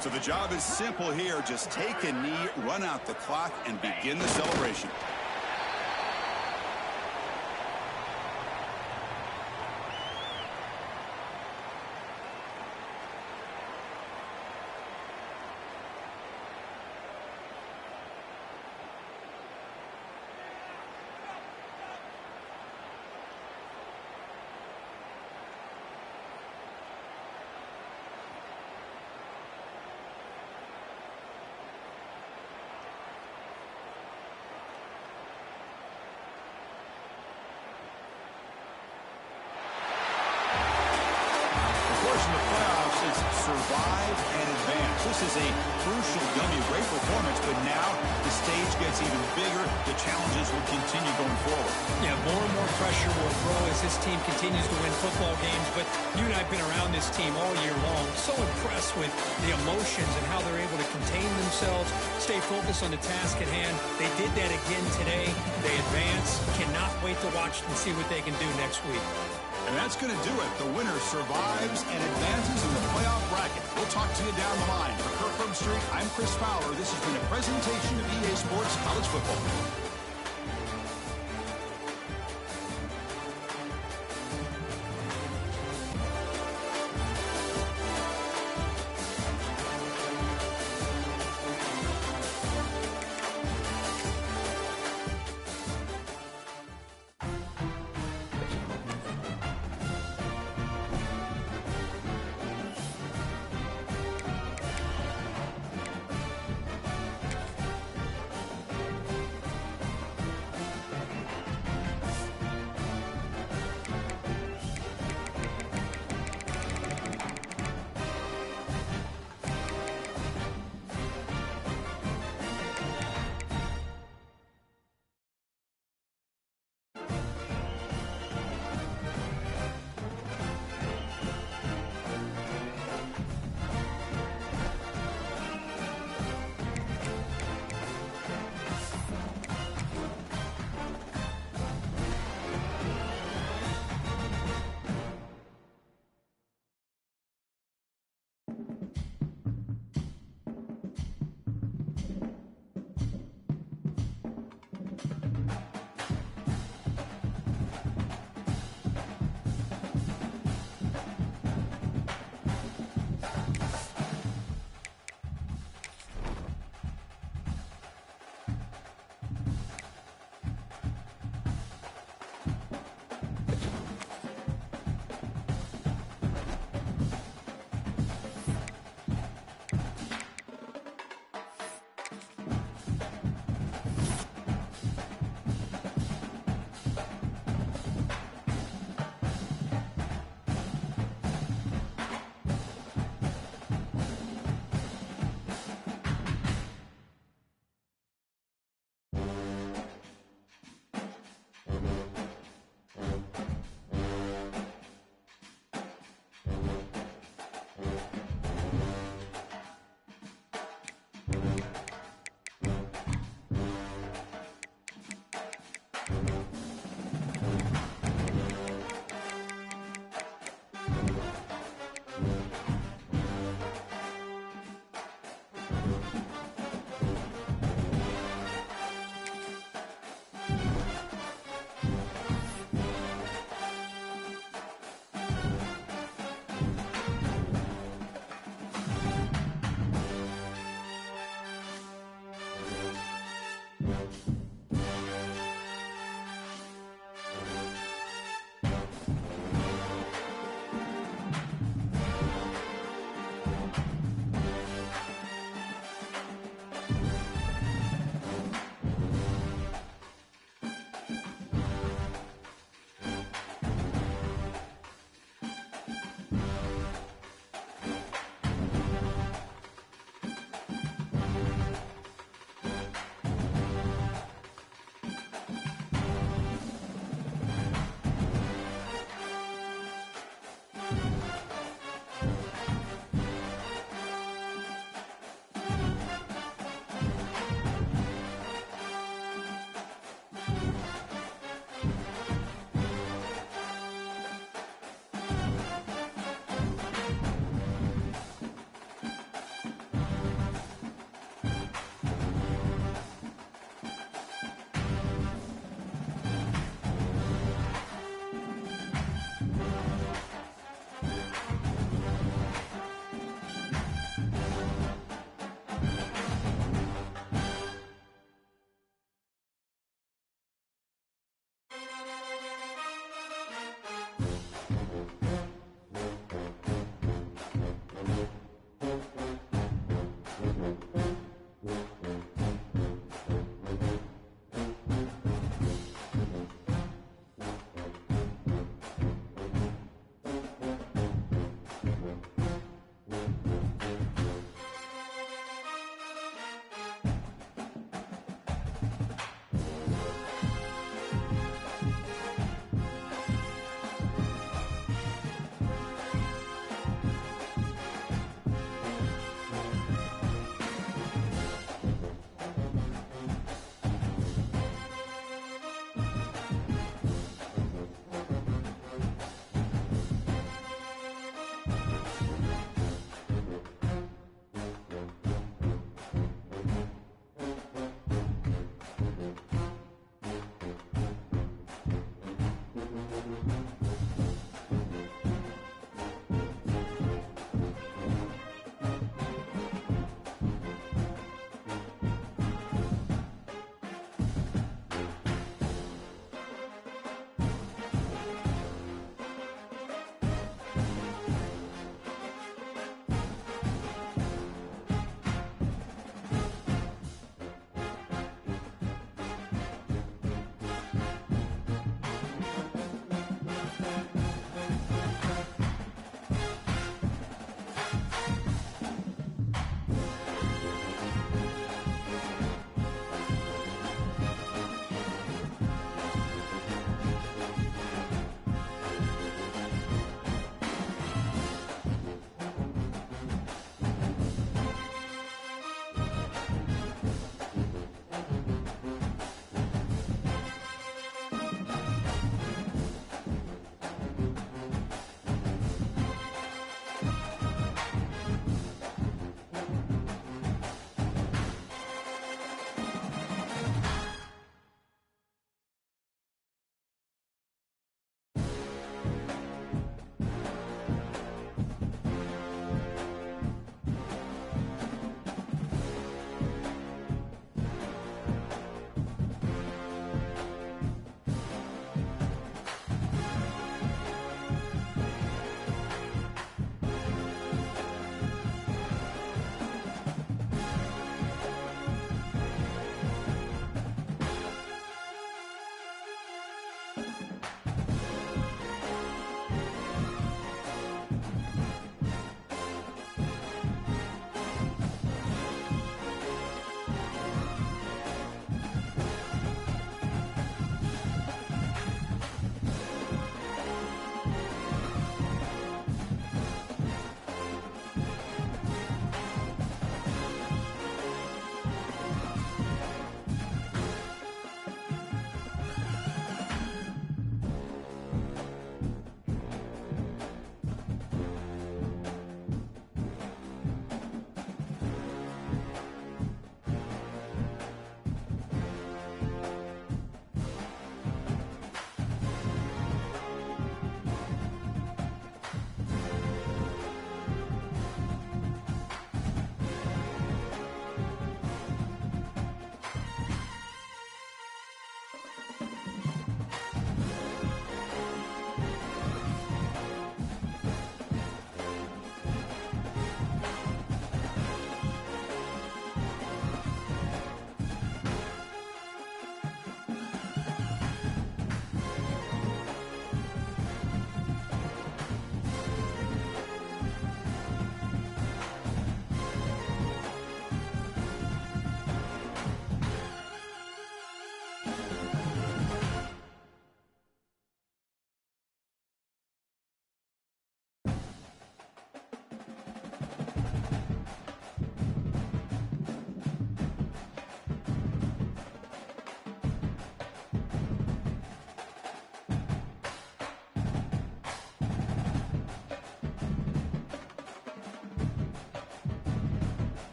So the job is simple here. Just take a knee, run out the clock, and begin the celebration. In the playoffs, it's survive and advance. This is a crucial W. Great performance, but now the stage gets even bigger. The challenges will continue going forward. Yeah, more and more pressure will grow as this team continues to win football games, but you and I have been around this team all year long. So impressed with the emotions and how they're able to contain themselves, stay focused on the task at hand. They did that again today. They advance. Cannot wait to watch and see what they can do next week. And that's going to do it. The winner survives and advances in the playoff bracket. We'll talk to you down the line. For Kirk Herbstreit, I'm Chris Fowler. This has been a presentation of EA Sports College Football.